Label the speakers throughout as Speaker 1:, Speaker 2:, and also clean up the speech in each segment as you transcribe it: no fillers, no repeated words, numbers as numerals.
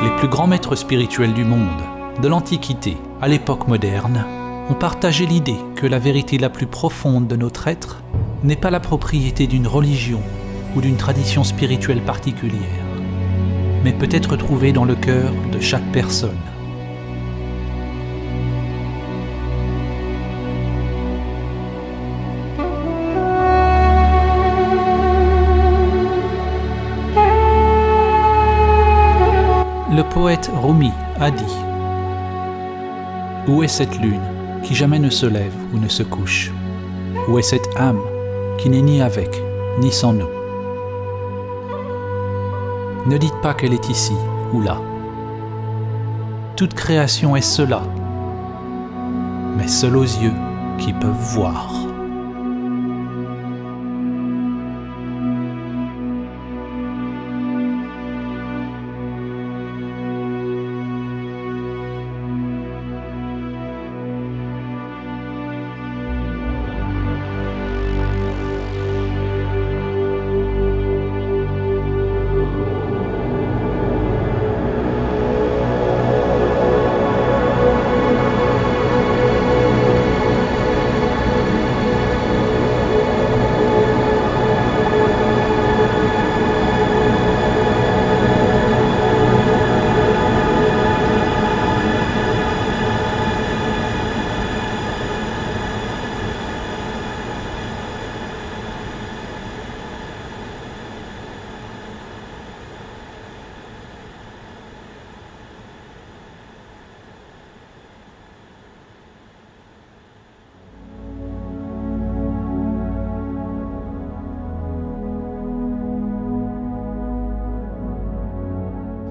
Speaker 1: Les plus grands maîtres spirituels du monde, de l'Antiquité à l'époque moderne, ont partagé l'idée que la vérité la plus profonde de notre être n'est pas la propriété d'une religion ou d'une tradition spirituelle particulière, mais peut être trouvée dans le cœur de chaque personne. Le poète Rumi a dit « Où est cette lune qui jamais ne se lève ou ne se couche? Où est cette âme qui n'est ni avec ni sans nous? Ne dites pas qu'elle est ici ou là. Toute création est cela, mais seul aux yeux qui peuvent voir. »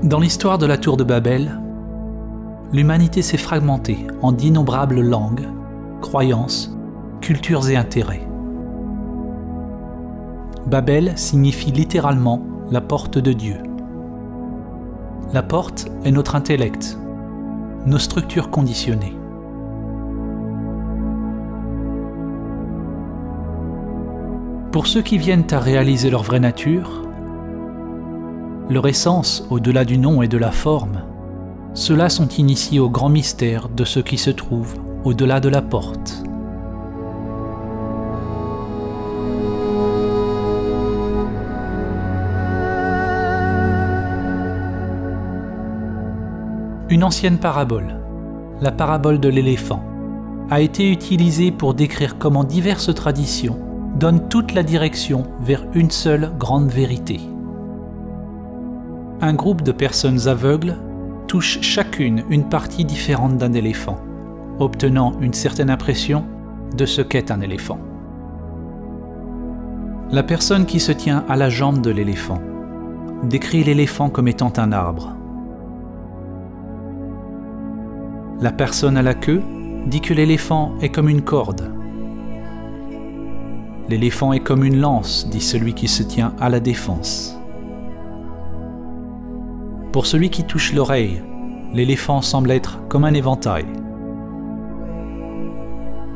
Speaker 1: Dans l'histoire de la tour de Babel, l'humanité s'est fragmentée en d'innombrables langues, croyances, cultures et intérêts. Babel signifie littéralement la porte de Dieu. La porte est notre intellect, nos structures conditionnées. Pour ceux qui viennent à réaliser leur vraie nature, leur essence au-delà du nom et de la forme, ceux-là sont initiés au grand mystère de ce qui se trouve au-delà de la porte. Une ancienne parabole, la parabole de l'éléphant, a été utilisée pour décrire comment diverses traditions donnent toute la direction vers une seule grande vérité. Un groupe de personnes aveugles touche chacune une partie différente d'un éléphant, obtenant une certaine impression de ce qu'est un éléphant. La personne qui se tient à la jambe de l'éléphant décrit l'éléphant comme étant un arbre. La personne à la queue dit que l'éléphant est comme une corde. L'éléphant est comme une lance, dit celui qui se tient à la défense. Pour celui qui touche l'oreille, l'éléphant semble être comme un éventail.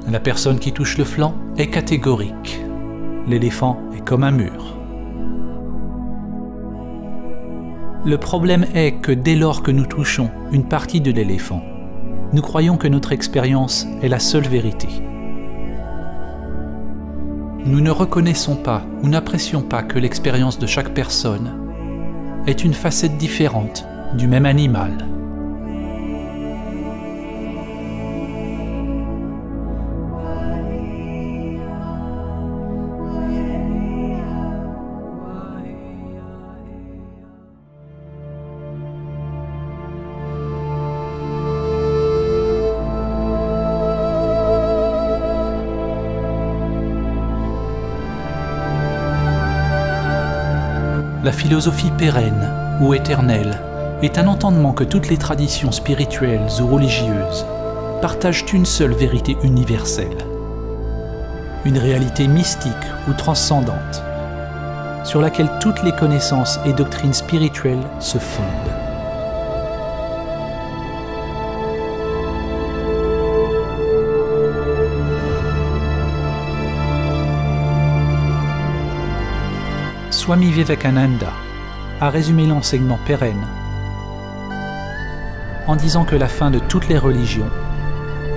Speaker 1: La personne qui touche le flanc est catégorique. L'éléphant est comme un mur. Le problème est que dès lors que nous touchons une partie de l'éléphant, nous croyons que notre expérience est la seule vérité. Nous ne reconnaissons pas ou n'apprécions pas que l'expérience de chaque personne est une facette différente du même animal. La philosophie pérenne ou éternelle est un entendement que toutes les traditions spirituelles ou religieuses partagent une seule vérité universelle, une réalité mystique ou transcendante, sur laquelle toutes les connaissances et doctrines spirituelles se fondent. Swami Vivekananda a résumé l'enseignement pérenne en disant que la fin de toutes les religions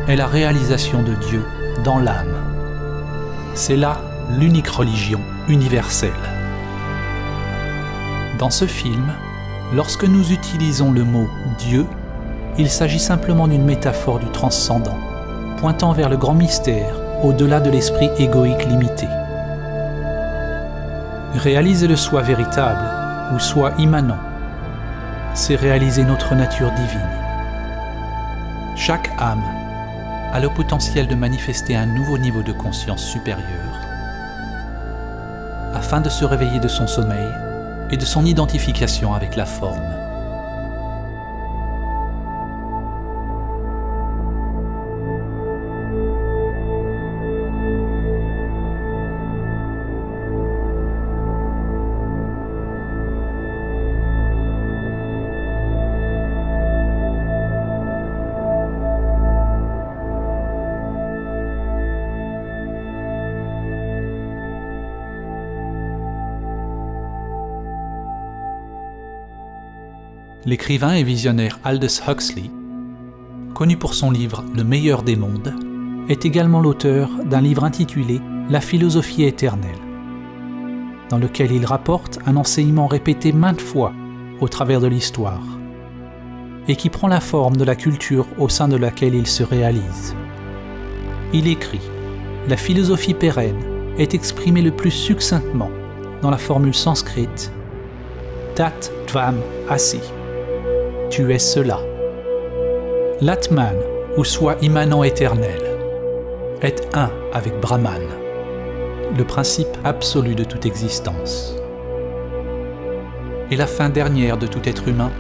Speaker 1: est la réalisation de Dieu dans l'âme. C'est là l'unique religion universelle. Dans ce film, lorsque nous utilisons le mot « Dieu », il s'agit simplement d'une métaphore du transcendant, pointant vers le grand mystère au-delà de l'esprit égoïque limité. Réaliser le soi véritable ou soi immanent, c'est réaliser notre nature divine. Chaque âme a le potentiel de manifester un nouveau niveau de conscience supérieure afin de se réveiller de son sommeil et de son identification avec la forme. L'écrivain et visionnaire Aldous Huxley, connu pour son livre « Le meilleur des mondes », est également l'auteur d'un livre intitulé « La philosophie éternelle », dans lequel il rapporte un enseignement répété maintes fois au travers de l'histoire, et qui prend la forme de la culture au sein de laquelle il se réalise. Il écrit « La philosophie pérenne est exprimée le plus succinctement dans la formule sanskrite « Tat Tvam Asi ». Tu es cela. L'Atman, ou soi immanent éternel, est un avec Brahman, le principe absolu de toute existence. Et la fin dernière de tout être humain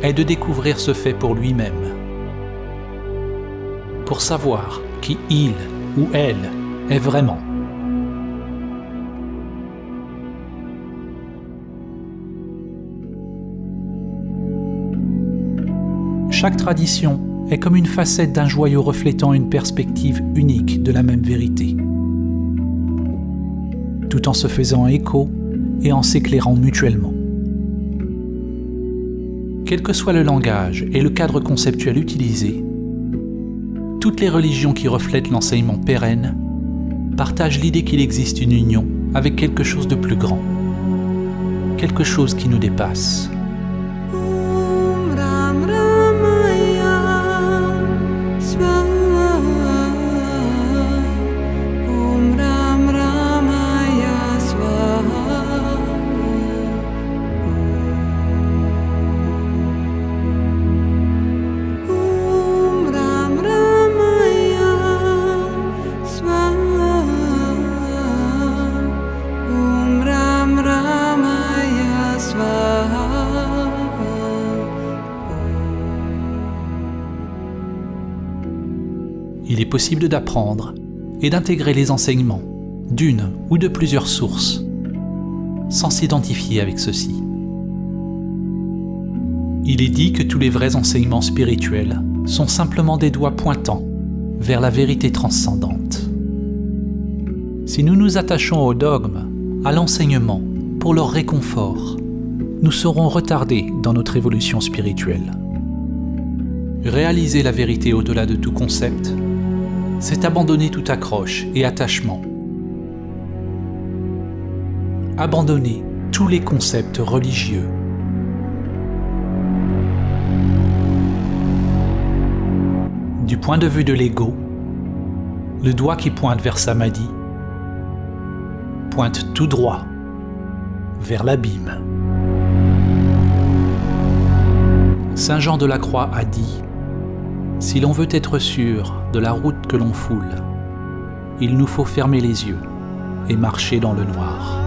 Speaker 1: est de découvrir ce fait pour lui-même, pour savoir qui il ou elle est vraiment. Chaque tradition est comme une facette d'un joyau reflétant une perspective unique de la même vérité, tout en se faisant écho et en s'éclairant mutuellement. Quel que soit le langage et le cadre conceptuel utilisé, toutes les religions qui reflètent l'enseignement pérenne partagent l'idée qu'il existe une union avec quelque chose de plus grand, quelque chose qui nous dépasse. Il est possible d'apprendre et d'intégrer les enseignements d'une ou de plusieurs sources, sans s'identifier avec ceux-ci. Il est dit que tous les vrais enseignements spirituels sont simplement des doigts pointant vers la vérité transcendante. Si nous nous attachons au dogme, à l'enseignement, pour leur réconfort, nous serons retardés dans notre évolution spirituelle. Réaliser la vérité au-delà de tout concept, c'est abandonner toute accroche et attachement. Abandonner tous les concepts religieux. Du point de vue de l'ego, le doigt qui pointe vers Samadhi pointe tout droit vers l'abîme. Saint Jean de la Croix a dit: si l'on veut être sûr de la route que l'on foule, il nous faut fermer les yeux et marcher dans le noir.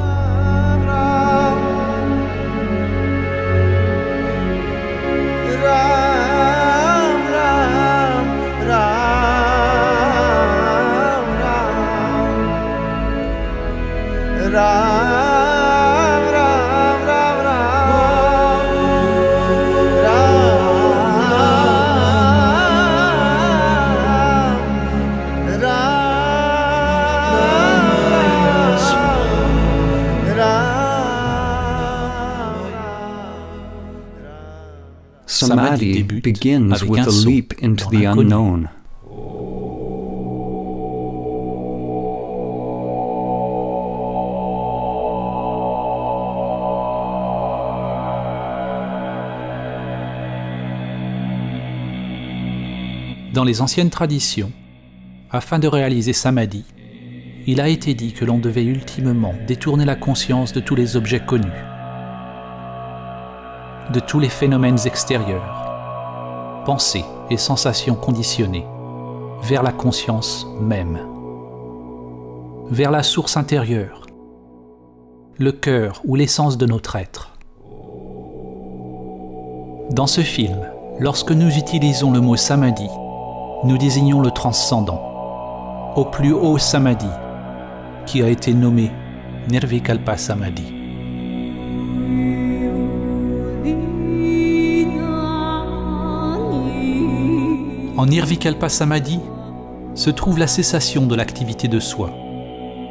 Speaker 2: Samadhi begins with a leap into the unknown.
Speaker 1: Dans les anciennes traditions, afin de réaliser Samadhi, il a été dit que l'on devait ultimement détourner la conscience de tous les objets connus, de tous les phénomènes extérieurs, pensées et sensations conditionnées, vers la conscience même, vers la source intérieure, le cœur ou l'essence de notre être. Dans ce film, lorsque nous utilisons le mot Samadhi, nous désignons le transcendant, au plus haut Samadhi, qui a été nommé Nirvikalpa Samadhi. En Nirvikalpa Samadhi se trouve la cessation de l'activité de soi,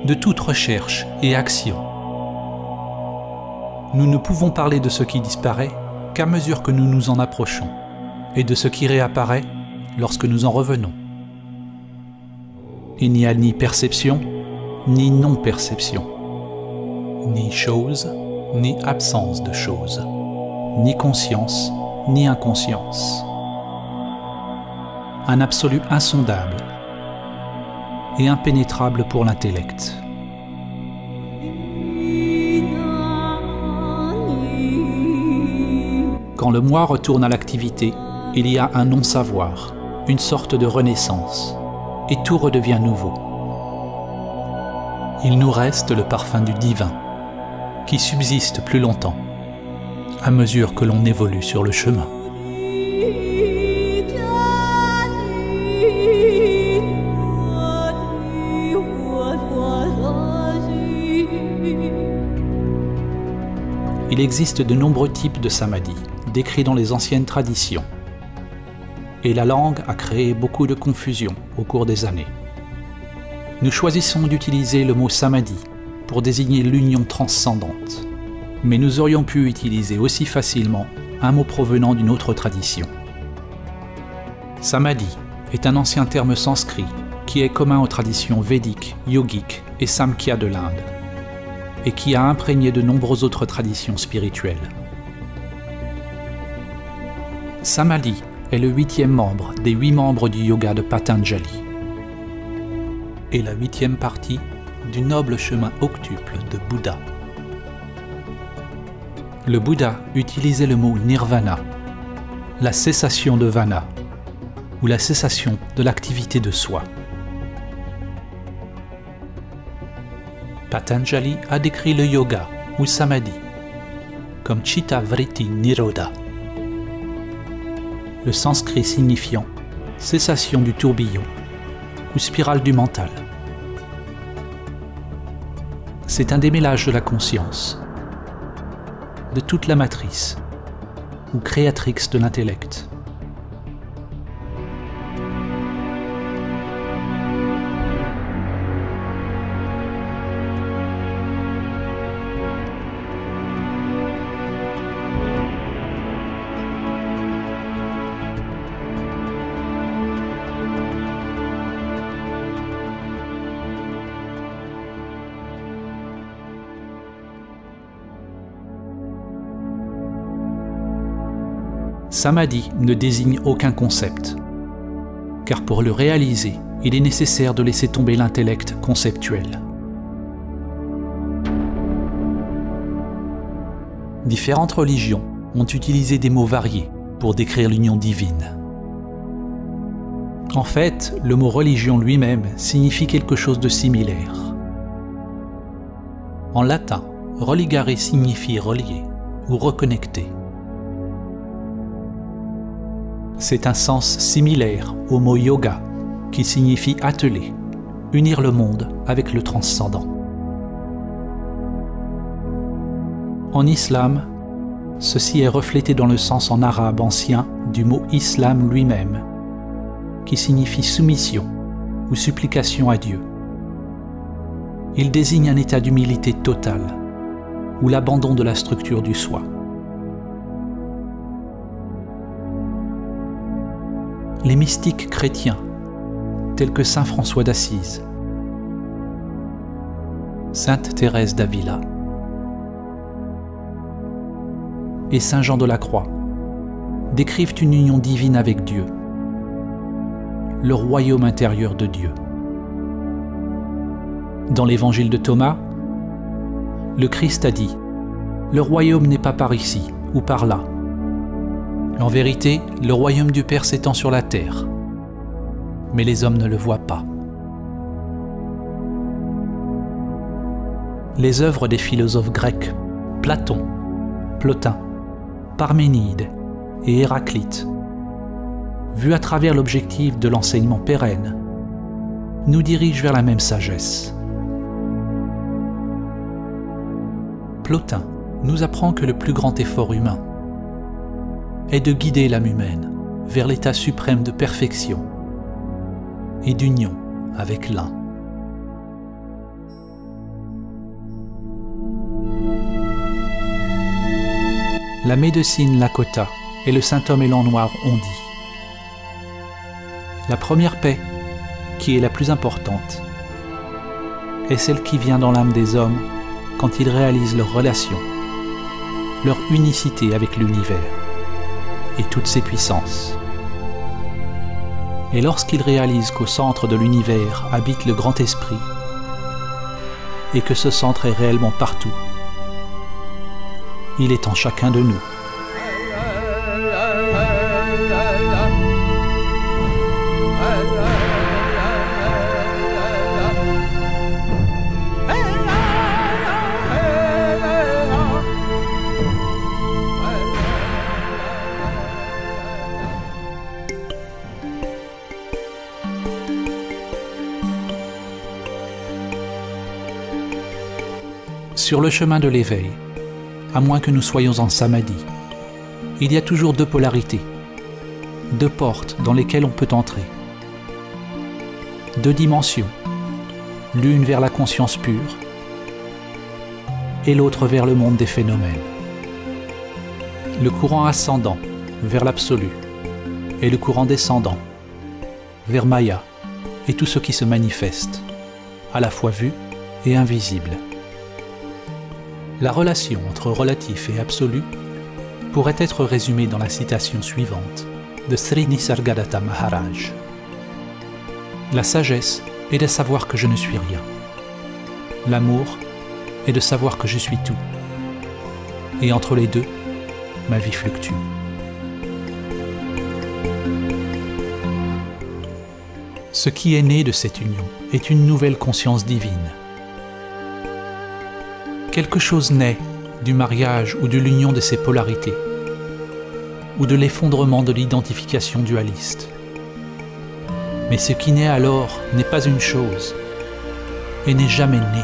Speaker 1: de toute recherche et action. Nous ne pouvons parler de ce qui disparaît qu'à mesure que nous nous en approchons, et de ce qui réapparaît lorsque nous en revenons. Il n'y a ni perception, ni non-perception, ni chose, ni absence de chose, ni conscience, ni inconscience. Un absolu insondable et impénétrable pour l'intellect. Quand le moi retourne à l'activité, il y a un non-savoir, une sorte de renaissance, et tout redevient nouveau. Il nous reste le parfum du divin, qui subsiste plus longtemps, à mesure que l'on évolue sur le chemin. Il existe de nombreux types de samadhi, décrits dans les anciennes traditions. Et la langue a créé beaucoup de confusion au cours des années. Nous choisissons d'utiliser le mot samadhi pour désigner l'union transcendante, mais nous aurions pu utiliser aussi facilement un mot provenant d'une autre tradition. Samadhi est un ancien terme sanskrit qui est commun aux traditions védiques, yogiques et samkhya de l'Inde, et qui a imprégné de nombreuses autres traditions spirituelles. Samadhi est le 8e membre des 8 membres du yoga de Patanjali et la 8e partie du noble chemin octuple de Bouddha. Le Bouddha utilisait le mot nirvana, la cessation de vana, ou la cessation de l'activité de soi. Patanjali a décrit le yoga ou samadhi comme Chitta Vritti Nirodha, le sanskrit signifiant cessation du tourbillon ou spirale du mental. C'est un démêlage de la conscience, de toute la matrice ou créatrix de l'intellect. Samadhi ne désigne aucun concept, car pour le réaliser, il est nécessaire de laisser tomber l'intellect conceptuel. Différentes religions ont utilisé des mots variés pour décrire l'union divine. En fait, le mot religion lui-même signifie quelque chose de similaire. En latin, religare signifie relier ou reconnecter. C'est un sens similaire au mot yoga, qui signifie atteler, unir le monde avec le transcendant. En islam, ceci est reflété dans le sens en arabe ancien du mot islam lui-même, qui signifie soumission ou supplication à Dieu. Il désigne un état d'humilité totale, ou l'abandon de la structure du soi. les mystiques chrétiens, tels que saint François d'Assise, sainte Thérèse d'Avila et saint Jean de la Croix, décrivent une union divine avec Dieu, le royaume intérieur de Dieu. Dans l'évangile de Thomas, le Christ a dit « Le royaume n'est pas par ici ou par là. En vérité, le royaume du Père s'étend sur la terre, mais les hommes ne le voient pas. » Les œuvres des philosophes grecs, Platon, Plotin, Parménide et Héraclite, vues à travers l'objectif de l'enseignement pérenne, nous dirigent vers la même sagesse. Plotin nous apprend que le plus grand effort humain est de guider l'âme humaine vers l'état suprême de perfection et d'union avec l'un. La médecine Lakota et le saint homme élan noir ont dit « La première paix, qui est la plus importante, est celle qui vient dans l'âme des hommes quand ils réalisent leur relation, leur unicité avec l'univers et toutes ses puissances. Et lorsqu'ils réalisent qu'au centre de l'univers habite le grand esprit et que ce centre est réellement partout, il est en chacun de nous. » Sur le chemin de l'éveil, à moins que nous soyons en samadhi, il y a toujours deux polarités, deux portes dans lesquelles on peut entrer, deux dimensions, l'une vers la conscience pure et l'autre vers le monde des phénomènes. Le courant ascendant vers l'absolu et le courant descendant vers Maya et tout ce qui se manifeste, à la fois vu et invisible. La relation entre relatif et absolu pourrait être résumée dans la citation suivante de Sri Nisargadatta Maharaj. La sagesse est de savoir que je ne suis rien. L'amour est de savoir que je suis tout. Et entre les deux, ma vie fluctue. Ce qui est né de cette union est une nouvelle conscience divine. Quelque chose naît du mariage ou de l'union de ces polarités, ou de l'effondrement de l'identification dualiste. Mais ce qui naît alors n'est pas une chose, et n'est jamais né.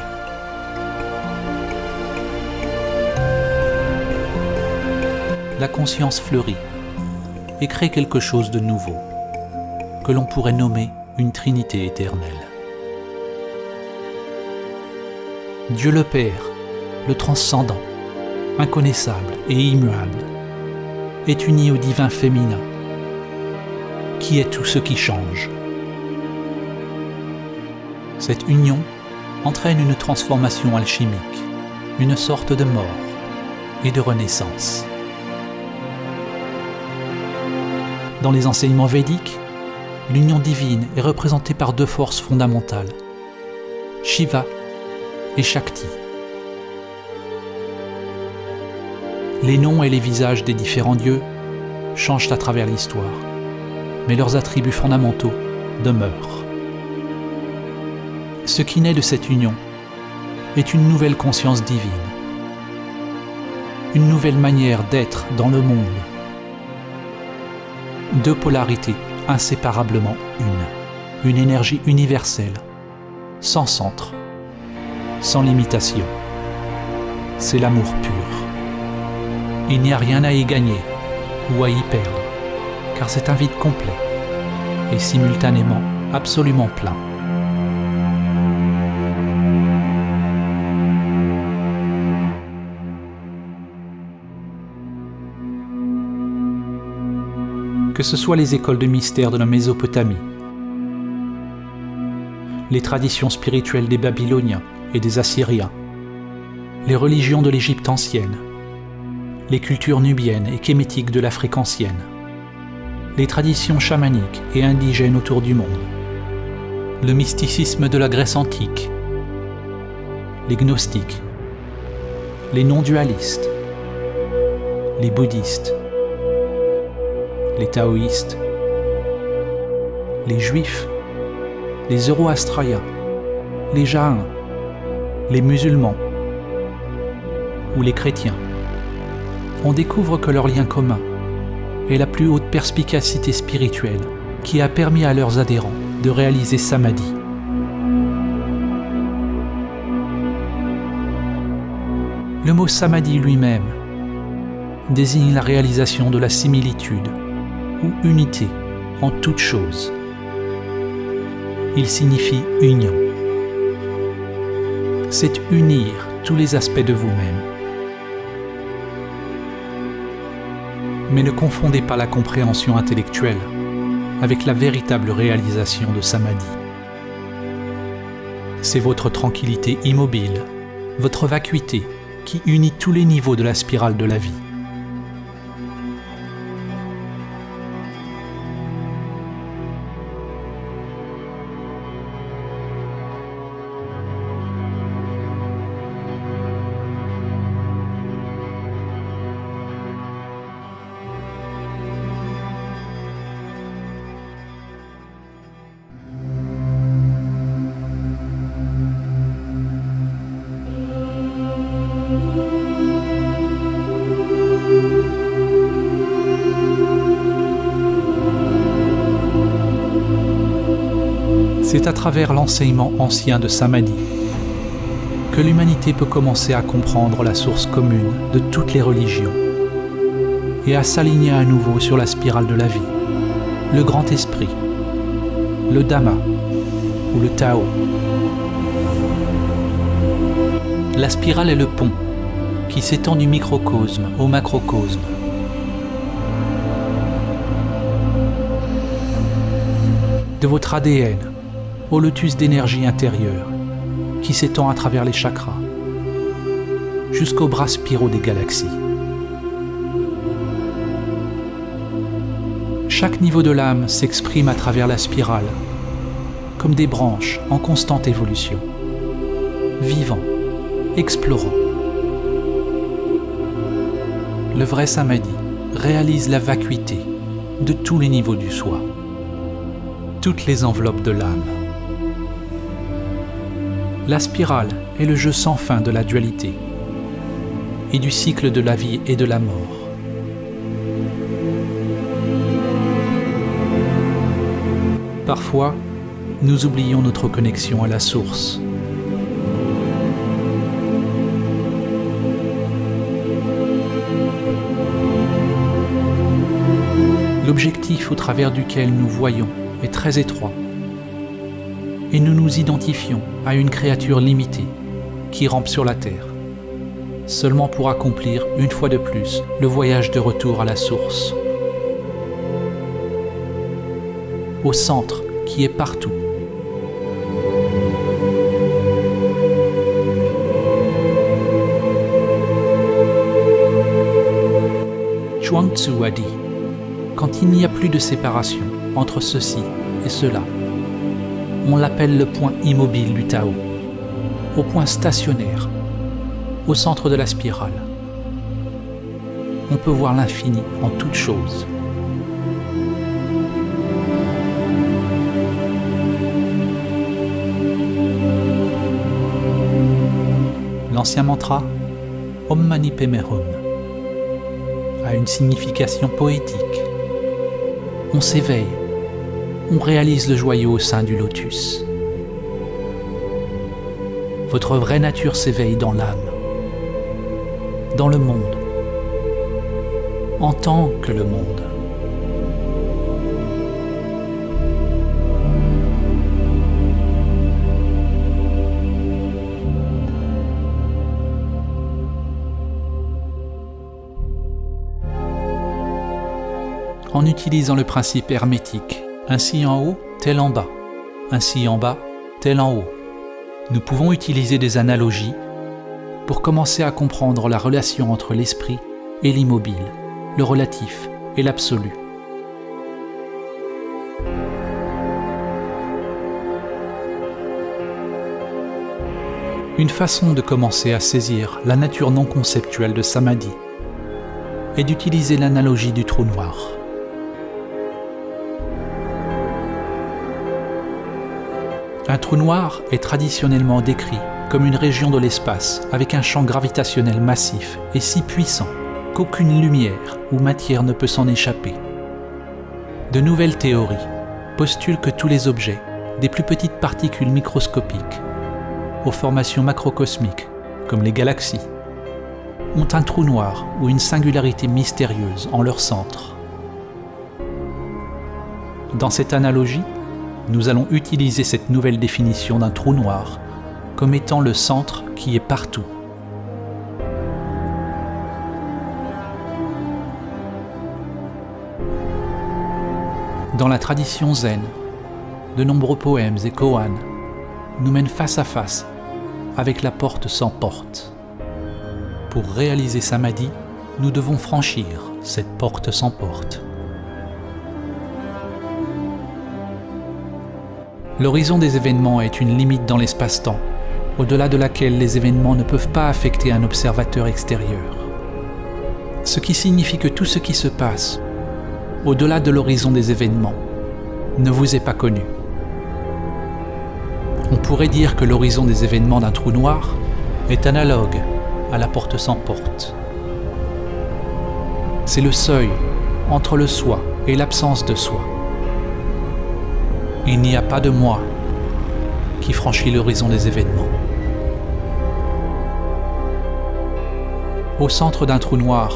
Speaker 1: La conscience fleurit et crée quelque chose de nouveau, que l'on pourrait nommer une Trinité éternelle. Dieu le Père, le transcendant, inconnaissable et immuable, est uni au divin féminin, qui est tout ce qui change. Cette union entraîne une transformation alchimique, une sorte de mort et de renaissance. Dans les enseignements védiques, l'union divine est représentée par deux forces fondamentales, Shiva et Shakti. Les noms et les visages des différents dieux changent à travers l'histoire, mais leurs attributs fondamentaux demeurent. Ce qui naît de cette union est une nouvelle conscience divine, une nouvelle manière d'être dans le monde. Deux polarités inséparablement une énergie universelle, sans centre, sans limitation. C'est l'amour pur. Il n'y a rien à y gagner ou à y perdre, car c'est un vide complet et simultanément absolument plein. Que que ce soit les écoles de mystère de la Mésopotamie, les traditions spirituelles des Babyloniens et des Assyriens, les religions de l'Égypte ancienne, les cultures nubiennes et kémétiques de l'Afrique ancienne, les traditions chamaniques et indigènes autour du monde, le mysticisme de la Grèce antique, les gnostiques, les non-dualistes, les bouddhistes, les taoïstes, les juifs, les zoroastriens, les jaïns, les musulmans ou les chrétiens. On découvre que leur lien commun est la plus haute perspicacité spirituelle qui a permis à leurs adhérents de réaliser Samadhi. Le mot Samadhi lui-même désigne la réalisation de la similitude ou unité en toute chose. Il signifie union. C'est unir tous les aspects de vous-même. Mais ne confondez pas la compréhension intellectuelle avec la véritable réalisation de Samadhi. C'est votre tranquillité immobile, votre vacuité qui unit tous les niveaux de la spirale de la vie. C'est à travers l'enseignement ancien de Samadhi que l'humanité peut commencer à comprendre la source commune de toutes les religions et à s'aligner à nouveau sur la spirale de la vie, le grand esprit, le Dhamma ou le Tao. La spirale est le pont qui s'étend du microcosme au macrocosme. De votre ADN au lotus d'énergie intérieure qui s'étend à travers les chakras jusqu'aux bras spiraux des galaxies. Chaque niveau de l'âme s'exprime à travers la spirale comme des branches en constante évolution, vivant, explorant. Le vrai Samadhi réalise la vacuité de tous les niveaux du soi, toutes les enveloppes de l'âme. La spirale est le jeu sans fin de la dualité et du cycle de la vie et de la mort. Parfois, nous oublions notre connexion à la source. L'objectif au travers duquel nous voyons est très étroit et nous nous identifions à une créature limitée qui rampe sur la terre, seulement pour accomplir une fois de plus le voyage de retour à la source, au centre qui est partout. Chuang Tzu a dit, quand il n'y a plus de séparation entre ceci et cela, on l'appelle le point immobile du Tao, au point stationnaire, au centre de la spirale. On peut voir l'infini en toute chose. L'ancien mantra Om Mani Padme Hum a une signification poétique. On s'éveille, on réalise le joyau au sein du lotus. Votre vraie nature s'éveille dans l'âme, dans le monde, en tant que le monde. en utilisant le principe hermétique, ainsi en haut, tel en bas, ainsi en bas, tel en haut. Nous pouvons utiliser des analogies pour commencer à comprendre la relation entre l'esprit et l'immobile, le relatif et l'absolu. Une façon de commencer à saisir la nature non conceptuelle de Samadhi est d'utiliser l'analogie du trou noir. Un trou noir est traditionnellement décrit comme une région de l'espace avec un champ gravitationnel massif et si puissant qu'aucune lumière ou matière ne peut s'en échapper. De nouvelles théories postulent que tous les objets, des plus petites particules microscopiques aux formations macrocosmiques, comme les galaxies, ont un trou noir ou une singularité mystérieuse en leur centre. Dans cette analogie, nous allons utiliser cette nouvelle définition d'un trou noir comme étant le centre qui est partout. Dans la tradition zen, de nombreux poèmes et koans nous mènent face à face avec la porte sans porte. Pour réaliser Samadhi, nous devons franchir cette porte sans porte. L'horizon des événements est une limite dans l'espace-temps, au-delà de laquelle les événements ne peuvent pas affecter un observateur extérieur. Ce qui signifie que tout ce qui se passe, au-delà de l'horizon des événements, ne vous est pas connu. On pourrait dire que l'horizon des événements d'un trou noir est analogue à la porte sans porte. C'est le seuil entre le soi et l'absence de soi. Il n'y a pas de moi qui franchit l'horizon des événements. Au centre d'un trou noir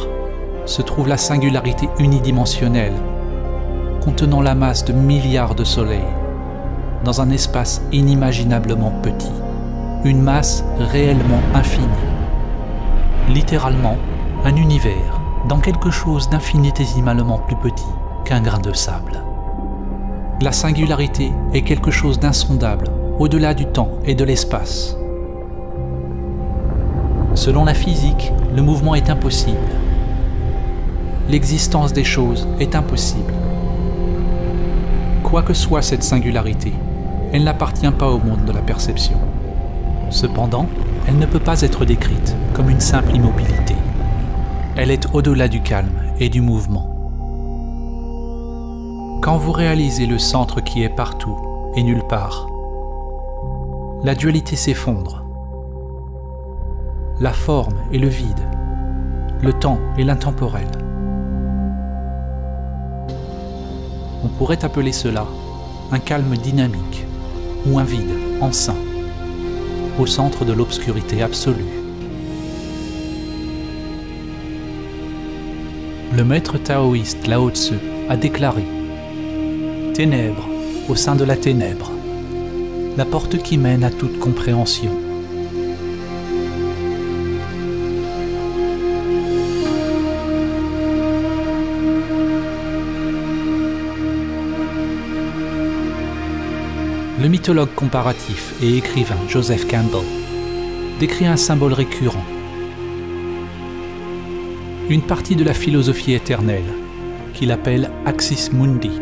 Speaker 1: se trouve la singularité unidimensionnelle, contenant la masse de milliards de soleils, dans un espace inimaginablement petit, une masse réellement infinie. Littéralement, un univers dans quelque chose d'infinitésimalement plus petit qu'un grain de sable. La singularité est quelque chose d'insondable, au-delà du temps et de l'espace. Selon la physique, le mouvement est impossible. L'existence des choses est impossible. Quoi que soit cette singularité, elle n'appartient pas au monde de la perception. Cependant, elle ne peut pas être décrite comme une simple immobilité. Elle est au-delà du calme et du mouvement. Quand vous réalisez le centre qui est partout et nulle part, la dualité s'effondre. La forme et le vide, le temps et l'intemporel. On pourrait appeler cela un calme dynamique ou un vide enceint, au centre de l'obscurité absolue. Le maître taoïste Lao Tzu a déclaré « Ténèbres au sein de la ténèbre, la porte qui mène à toute compréhension. » Le mythologue comparatif et écrivain Joseph Campbell décrit un symbole récurrent, une partie de la philosophie éternelle qu'il appelle Axis Mundi,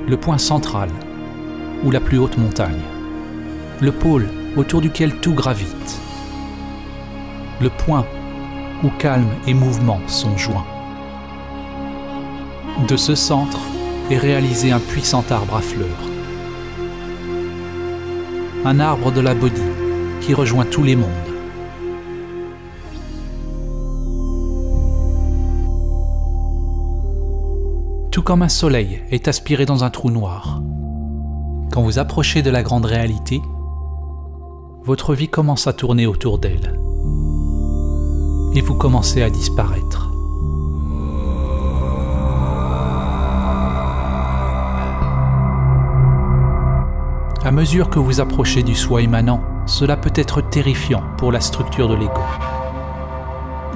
Speaker 1: le point central ou la plus haute montagne, le pôle autour duquel tout gravite, le point où calme et mouvement sont joints. De ce centre est réalisé un puissant arbre à fleurs, un arbre de la Bodhi qui rejoint tous les mondes. Tout comme un soleil est aspiré dans un trou noir. Quand vous approchez de la grande réalité, votre vie commence à tourner autour d'elle et vous commencez à disparaître. À mesure que vous approchez du soi immanent, cela peut être terrifiant pour la structure de l'ego.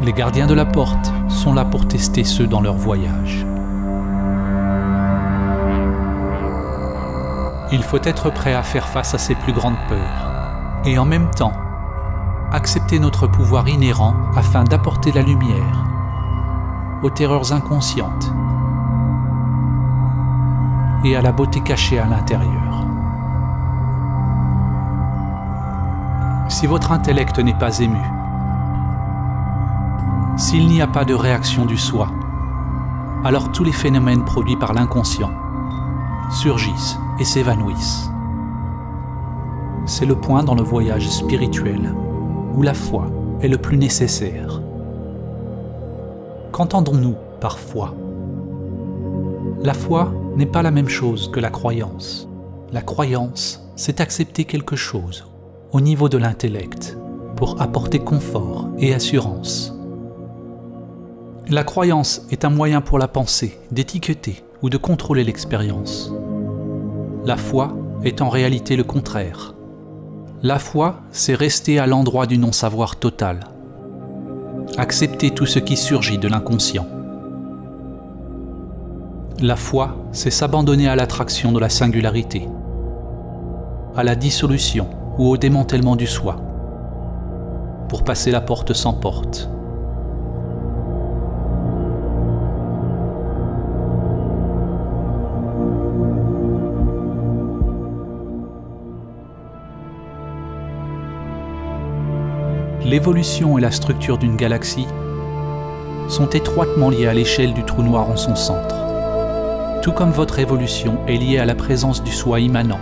Speaker 1: Les gardiens de la porte sont là pour tester ceux dans leur voyage. Il faut être prêt à faire face à ses plus grandes peurs et en même temps accepter notre pouvoir inhérent afin d'apporter la lumière aux terreurs inconscientes et à la beauté cachée à l'intérieur. Si votre intellect n'est pas ému, s'il n'y a pas de réaction du soi, alors tous les phénomènes produits par l'inconscient surgissent et s'évanouissent. C'est le point dans le voyage spirituel où la foi est le plus nécessaire. Qu'entendons-nous par foi ? La foi n'est pas la même chose que la croyance. La croyance, c'est accepter quelque chose au niveau de l'intellect pour apporter confort et assurance. La croyance est un moyen pour la pensée d'étiqueter ou de contrôler l'expérience. La foi est en réalité le contraire. La foi, c'est rester à l'endroit du non-savoir total. Accepter tout ce qui surgit de l'inconscient. La foi, c'est s'abandonner à l'attraction de la singularité, à la dissolution ou au démantèlement du soi, pour passer la porte sans porte. L'évolution et la structure d'une galaxie sont étroitement liées à l'échelle du trou noir en son centre, tout comme votre évolution est liée à la présence du soi immanent,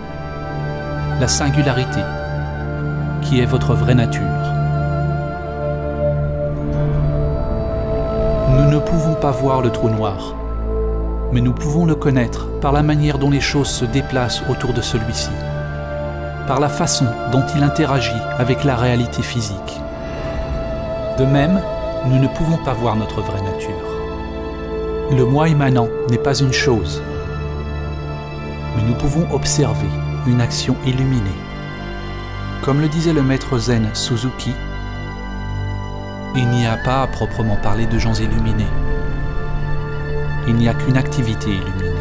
Speaker 1: la singularité, qui est votre vraie nature. Nous ne pouvons pas voir le trou noir, mais nous pouvons le connaître par la manière dont les choses se déplacent autour de celui-ci, par la façon dont il interagit avec la réalité physique. De même, nous ne pouvons pas voir notre vraie nature. Le moi immanent n'est pas une chose, mais nous pouvons observer une action illuminée. Comme le disait le maître zen Suzuki, il n'y a pas à proprement parler de gens illuminés. Il n'y a qu'une activité illuminée.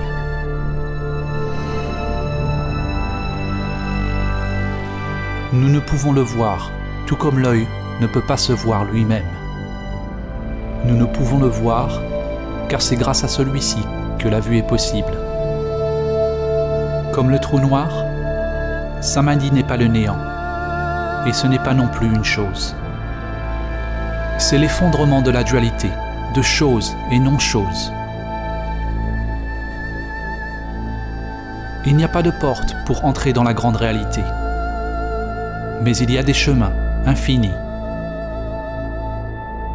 Speaker 1: Nous ne pouvons le voir, tout comme l'œil ne peut pas se voir lui-même. Nous ne pouvons le voir car c'est grâce à celui-ci que la vue est possible. Comme le trou noir, Samadhi n'est pas le néant, et ce n'est pas non plus une chose. C'est l'effondrement de la dualité, de choses et non-choses. Il n'y a pas de porte pour entrer dans la grande réalité, mais il y a des chemins infinis.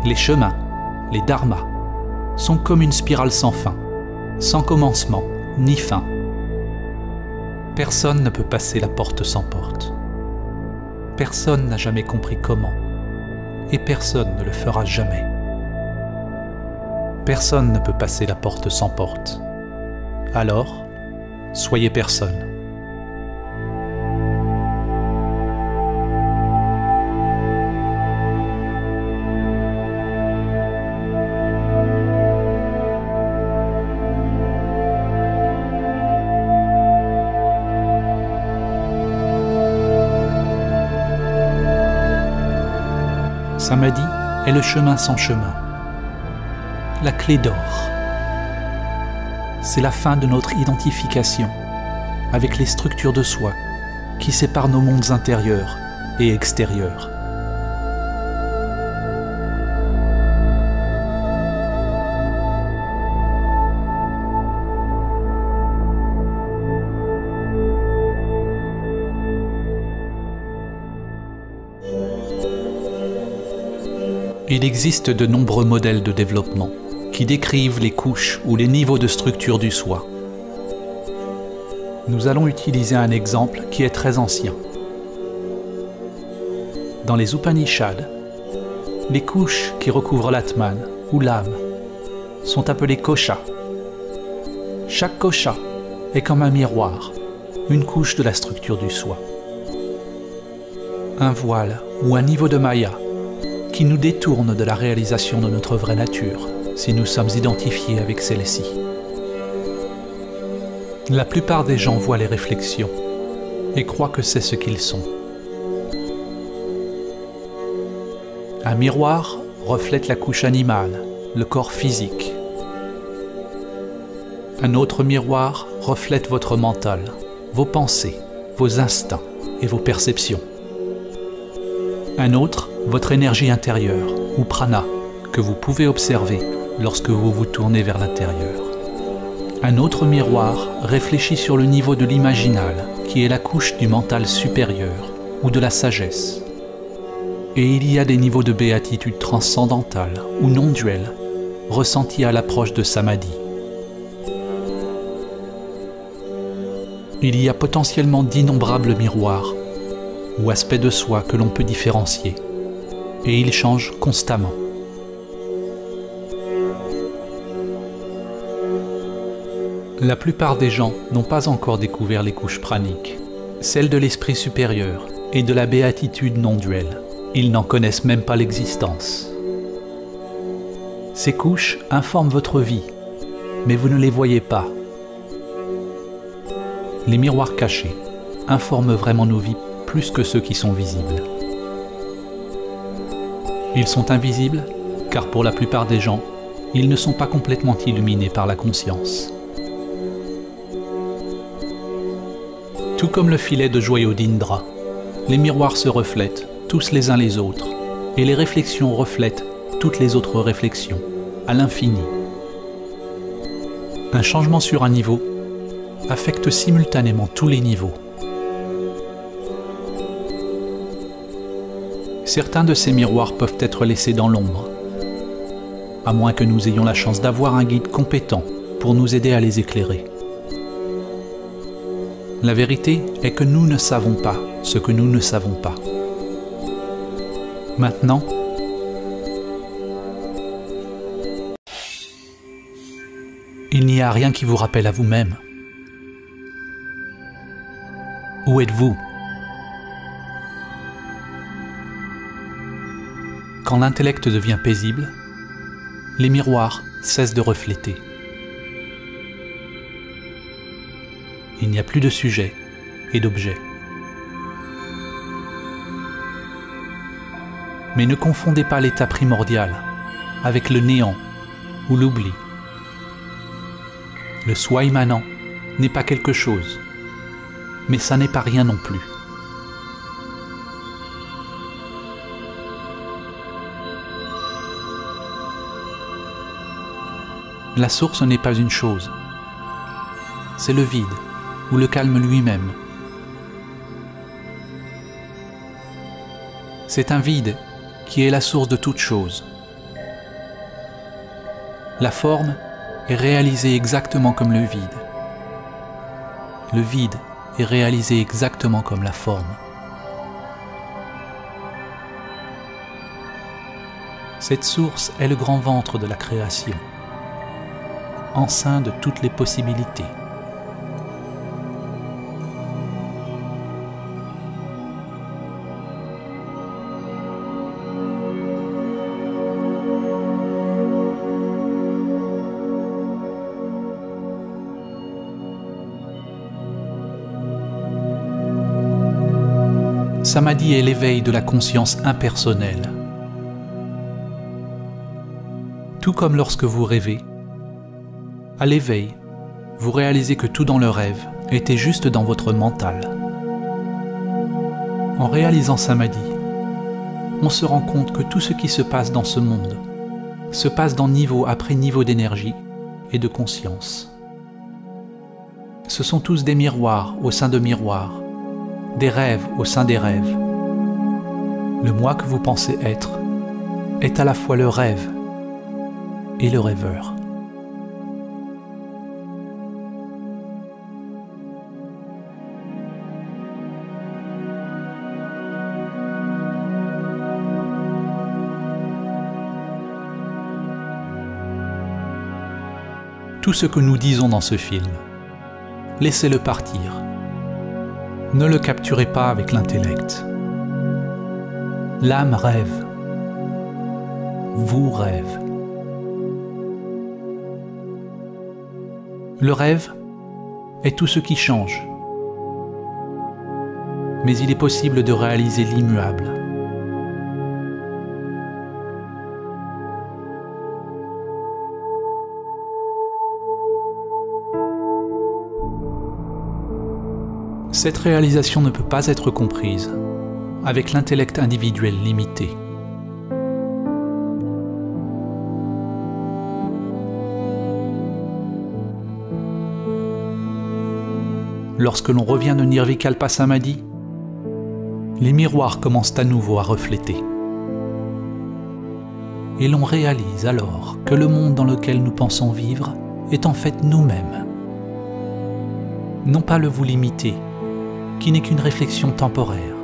Speaker 1: Les chemins, les dharmas, sont comme une spirale sans fin, sans commencement ni fin. Personne ne peut passer la porte sans porte. Personne n'a jamais compris comment, et personne ne le fera jamais. Personne ne peut passer la porte sans porte. Alors, soyez personne. Samadhi est le chemin sans chemin, la clé d'or. C'est la fin de notre identification avec les structures de soi qui séparent nos mondes intérieurs et extérieurs. Il existe de nombreux modèles de développement qui décrivent les couches ou les niveaux de structure du soi. Nous allons utiliser un exemple qui est très ancien. Dans les Upanishads, les couches qui recouvrent l'Atman ou l'âme sont appelées koshas. Chaque kosha est comme un miroir, une couche de la structure du soi. Un voile ou un niveau de maya qui nous détourne de la réalisation de notre vraie nature si nous sommes identifiés avec celle-ci. La plupart des gens voient les réflexions et croient que c'est ce qu'ils sont. Un miroir reflète la couche animale, le corps physique. Un autre miroir reflète votre mental, vos pensées, vos instincts et vos perceptions. Un autre, votre énergie intérieure, ou prana, que vous pouvez observer lorsque vous vous tournez vers l'intérieur. Un autre miroir réfléchit sur le niveau de l'imaginal, qui est la couche du mental supérieur, ou de la sagesse. Et il y a des niveaux de béatitude transcendantale, ou non-duelle, ressentis à l'approche de Samadhi. Il y a potentiellement d'innombrables miroirs, ou aspects de soi que l'on peut différencier, et ils changent constamment. La plupart des gens n'ont pas encore découvert les couches praniques, celles de l'esprit supérieur et de la béatitude non-duelle. Ils n'en connaissent même pas l'existence. Ces couches informent votre vie, mais vous ne les voyez pas. Les miroirs cachés informent vraiment nos vies plus que ceux qui sont visibles. Ils sont invisibles car pour la plupart des gens, ils ne sont pas complètement illuminés par la conscience. Tout comme le filet de joyaux d'Indra, les miroirs se reflètent tous les uns les autres, et les réflexions reflètent toutes les autres réflexions, à l'infini. Un changement sur un niveau affecte simultanément tous les niveaux. Certains de ces miroirs peuvent être laissés dans l'ombre, à moins que nous ayons la chance d'avoir un guide compétent pour nous aider à les éclairer. La vérité est que nous ne savons pas ce que nous ne savons pas. Maintenant, il n'y a rien qui vous rappelle à vous-même. Où êtes-vous? Quand l'intellect devient paisible, les miroirs cessent de refléter. Il n'y a plus de sujet et d'objet. Mais ne confondez pas l'état primordial avec le néant ou l'oubli. Le soi immanent n'est pas quelque chose, mais ça n'est pas rien non plus. La source n'est pas une chose, c'est le vide ou le calme lui-même. C'est un vide qui est la source de toute chose. La forme est réalisée exactement comme le vide. Le vide est réalisé exactement comme la forme. Cette source est le grand ventre de la création, enceint de toutes les possibilités. Samadhi est l'éveil de la conscience impersonnelle. Tout comme lorsque vous rêvez, à l'éveil, vous réalisez que tout dans le rêve était juste dans votre mental. En réalisant Samadhi, on se rend compte que tout ce qui se passe dans ce monde se passe dans niveau après niveau d'énergie et de conscience. Ce sont tous des miroirs au sein de miroirs, des rêves au sein des rêves. Le moi que vous pensez être est à la fois le rêve et le rêveur. Tout ce que nous disons dans ce film, laissez-le partir. Ne le capturez pas avec l'intellect. L'âme rêve. Vous rêve. Le rêve est tout ce qui change. Mais il est possible de réaliser l'immuable. Cette réalisation ne peut pas être comprise avec l'intellect individuel limité. Lorsque l'on revient de Nirvikalpa Samadhi, les miroirs commencent à nouveau à refléter. Et l'on réalise alors que le monde dans lequel nous pensons vivre est en fait nous-mêmes. Non pas le vous limité, qui n'est qu'une réflexion temporaire.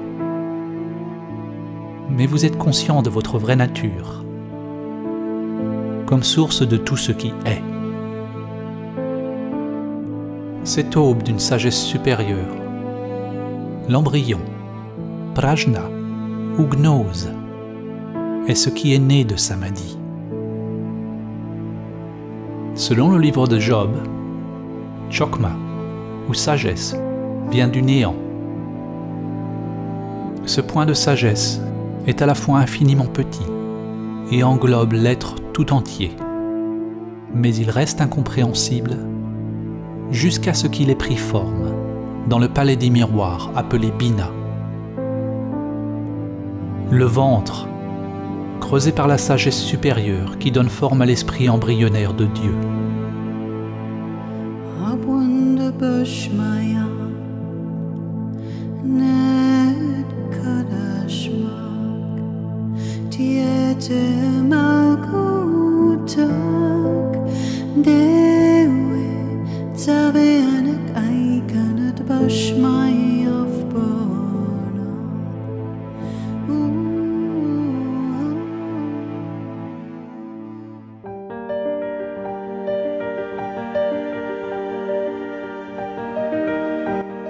Speaker 1: Mais vous êtes conscient de votre vraie nature, comme source de tout ce qui est. Cette aube d'une sagesse supérieure, l'embryon, prajna ou gnose, est ce qui est né de Samadhi. Selon le livre de Job, chokma ou sagesse vient du néant. Ce point de sagesse est à la fois infiniment petit et englobe l'être tout entier, mais il reste incompréhensible jusqu'à ce qu'il ait pris forme dans le palais des miroirs appelé Bina. Le ventre, creusé par la sagesse supérieure qui donne forme à l'esprit embryonnaire de Dieu.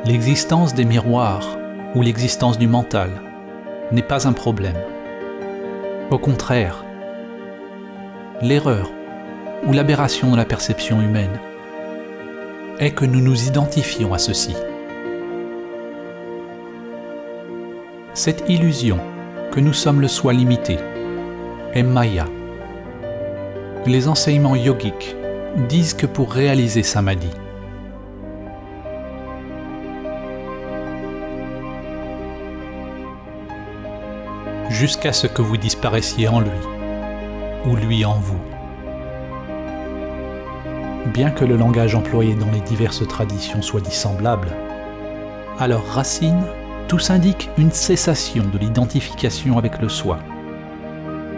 Speaker 1: L'existence des miroirs ou l'existence du mental n'est pas un problème. Au contraire, l'erreur ou l'aberration de la perception humaine est que nous nous identifions à ceci. Cette illusion que nous sommes le soi limité est Maya. Les enseignements yogiques disent que pour réaliser Samadhi, jusqu'à ce que vous disparaissiez en lui, ou lui en vous. Bien que le langage employé dans les diverses traditions soit dissemblable, à leur racine, tous indiquent une cessation de l'identification avec le soi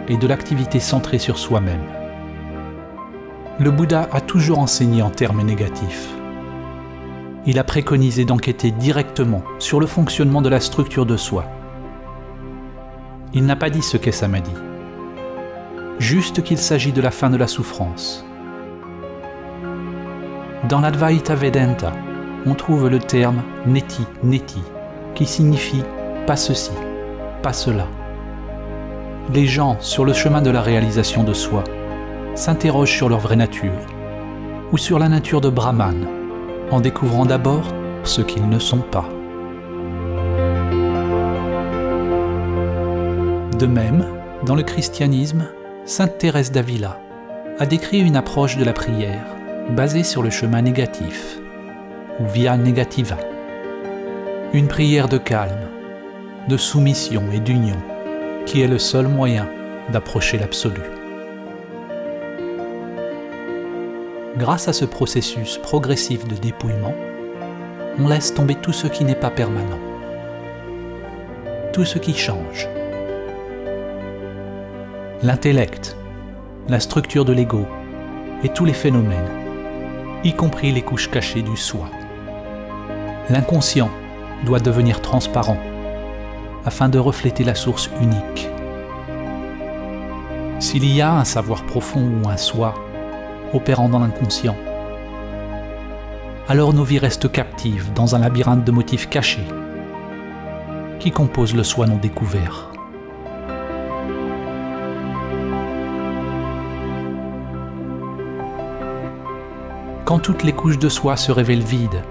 Speaker 1: et de l'activité centrée sur soi-même. Le Bouddha a toujours enseigné en termes négatifs. Il a préconisé d'enquêter directement sur le fonctionnement de la structure de soi. Il n'a pas dit ce qu'est Samadhi, juste qu'il s'agit de la fin de la souffrance. Dans l'Advaita Vedanta, on trouve le terme neti, neti, qui signifie pas ceci, pas cela. Les gens, sur le chemin de la réalisation de soi, s'interrogent sur leur vraie nature, ou sur la nature de Brahman, en découvrant d'abord ce qu'ils ne sont pas. De même, dans le christianisme, sainte Thérèse d'Avila a décrit une approche de la prière basée sur le chemin négatif, ou via negativa. Une prière de calme, de soumission et d'union, qui est le seul moyen d'approcher l'absolu. Grâce à ce processus progressif de dépouillement, on laisse tomber tout ce qui n'est pas permanent, tout ce qui change. L'intellect, la structure de l'ego et tous les phénomènes, y compris les couches cachées du soi. L'inconscient doit devenir transparent afin de refléter la source unique. S'il y a un savoir profond ou un soi opérant dans l'inconscient, alors nos vies restent captives dans un labyrinthe de motifs cachés qui composent le soi non découvert. Quand toutes les couches de soi se révèlent vides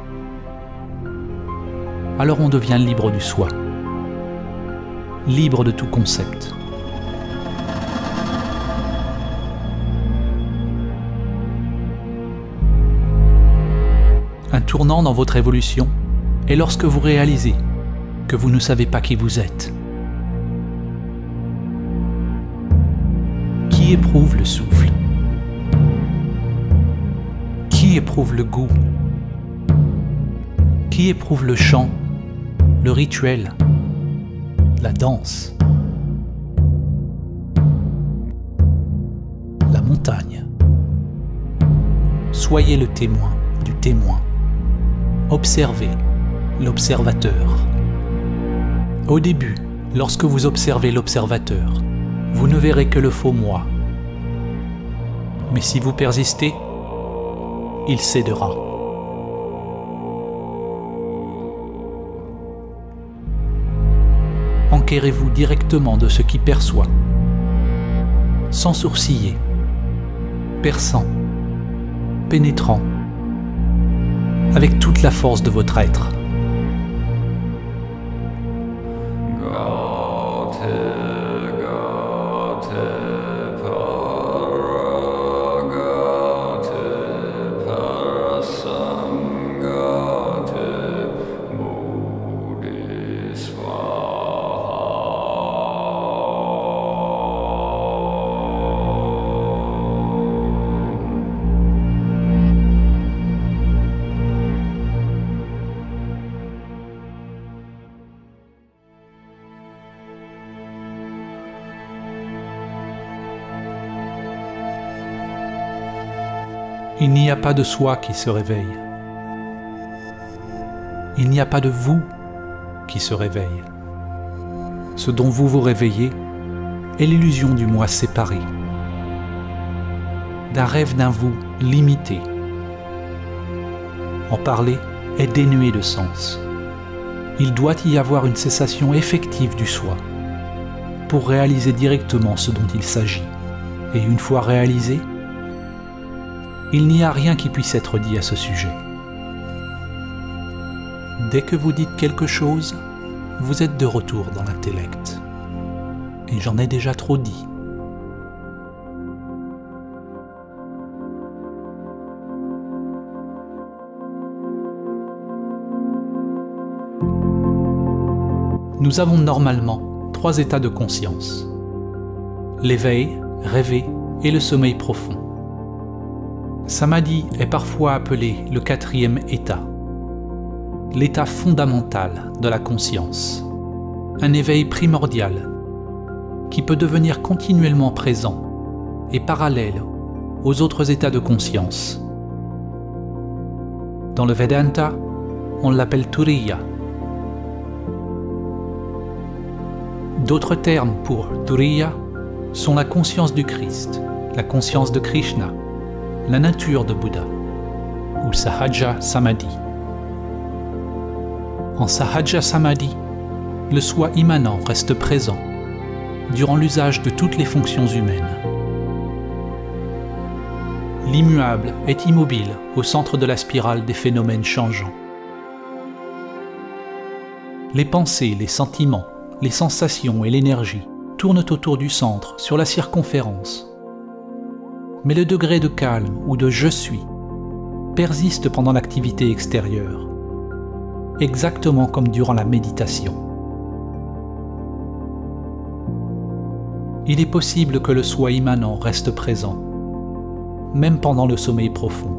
Speaker 1: alors on devient libre du soi, libre de tout concept. Un tournant dans votre évolution est lorsque vous réalisez que vous ne savez pas qui vous êtes. Qui éprouve le souffle? Qui éprouve le goût? Qui éprouve le chant, le rituel, la danse, la montagne? Soyez le témoin du témoin. Observez l'observateur. Au début, lorsque vous observez l'observateur, vous ne verrez que le faux moi. Mais si vous persistez, il cédera. Enquérez-vous directement de ce qui perçoit, sans sourciller, perçant, pénétrant, avec toute la force de votre être. Il n'y a pas de soi qui se réveille. Il n'y a pas de vous qui se réveille. Ce dont vous vous réveillez est l'illusion du moi séparé, d'un rêve d'un vous limité. En parler est dénué de sens. Il doit y avoir une cessation effective du soi pour réaliser directement ce dont il s'agit. Et une fois réalisé, il n'y a rien qui puisse être dit à ce sujet. Dès que vous dites quelque chose, vous êtes de retour dans l'intellect. Et j'en ai déjà trop dit. Nous avons normalement 3 états de conscience: l'éveil, rêver et le sommeil profond. Samadhi est parfois appelé le 4e état, l'état fondamental de la conscience, un éveil primordial qui peut devenir continuellement présent et parallèle aux autres états de conscience. Dans le Vedanta, on l'appelle Turiya. D'autres termes pour Turiya sont la conscience du Christ, la conscience de Krishna, la nature de Bouddha, ou Sahaja Samadhi. En Sahaja Samadhi, le soi immanent reste présent durant l'usage de toutes les fonctions humaines. L'immuable est immobile au centre de la spirale des phénomènes changeants. Les pensées, les sentiments, les sensations et l'énergie tournent autour du centre, sur la circonférence. Mais le degré de calme ou de « je suis » persiste pendant l'activité extérieure, exactement comme durant la méditation. Il est possible que le soi immanent reste présent, même pendant le sommeil profond,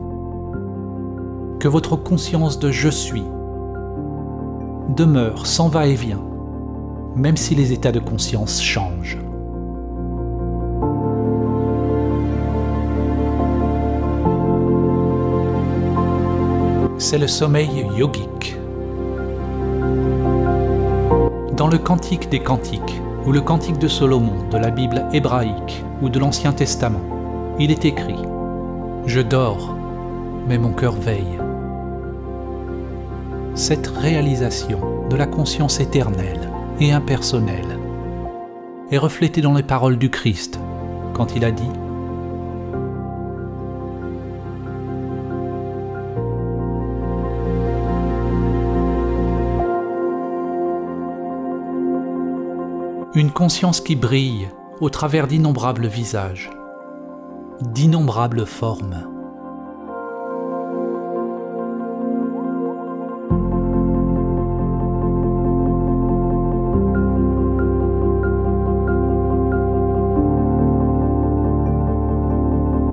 Speaker 1: que votre conscience de « je suis » demeure sans va-et-vient, même si les états de conscience changent. C'est le sommeil yogique. Dans le Cantique des Cantiques, ou le Cantique de Salomon de la Bible hébraïque ou de l'Ancien Testament, il est écrit « Je dors, mais mon cœur veille ». Cette réalisation de la conscience éternelle et impersonnelle est reflétée dans les paroles du Christ quand il a dit « Une conscience qui brille au travers d'innombrables visages, d'innombrables formes.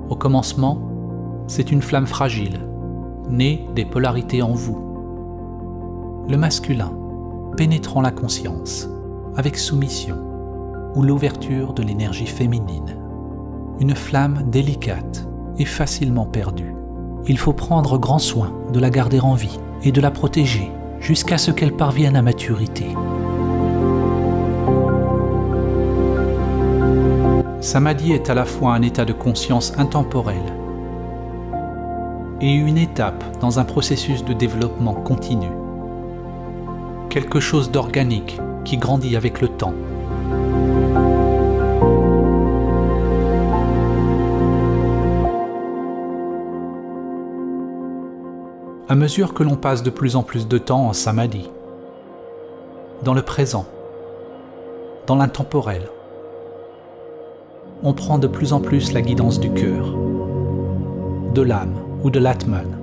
Speaker 1: Au commencement, c'est une flamme fragile, née des polarités en vous. Le masculin, pénétrant la conscience, avec soumission, ou l'ouverture de l'énergie féminine. Une flamme délicate et facilement perdue. Il faut prendre grand soin de la garder en vie et de la protéger jusqu'à ce qu'elle parvienne à maturité. Samadhi est à la fois un état de conscience intemporel et une étape dans un processus de développement continu. Quelque chose d'organique qui grandit avec le temps. À mesure que l'on passe de plus en plus de temps en samadhi, dans le présent, dans l'intemporel, on prend de plus en plus la guidance du cœur, de l'âme ou de l'atman,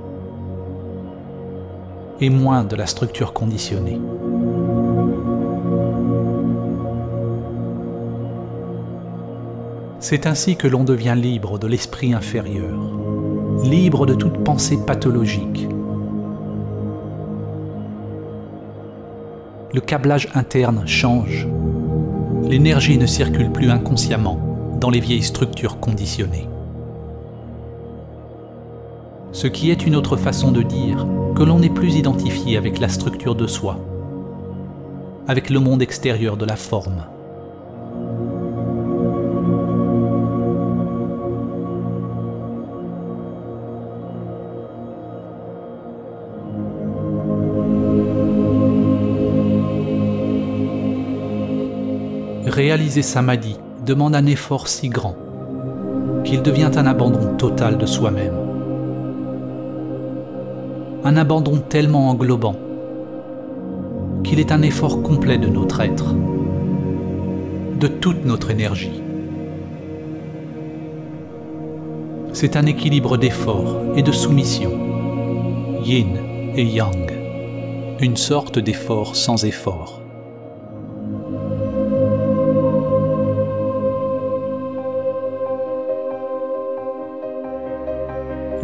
Speaker 1: et moins de la structure conditionnée. C'est ainsi que l'on devient libre de l'esprit inférieur, libre de toute pensée pathologique. Le câblage interne change. L'énergie ne circule plus inconsciemment dans les vieilles structures conditionnées. Ce qui est une autre façon de dire que l'on n'est plus identifié avec la structure de soi, avec le monde extérieur de la forme. Réaliser samadhi demande un effort si grand qu'il devient un abandon total de soi-même. Un abandon tellement englobant qu'il est un effort complet de notre être, de toute notre énergie. C'est un équilibre d'effort et de soumission, yin et yang, une sorte d'effort sans effort.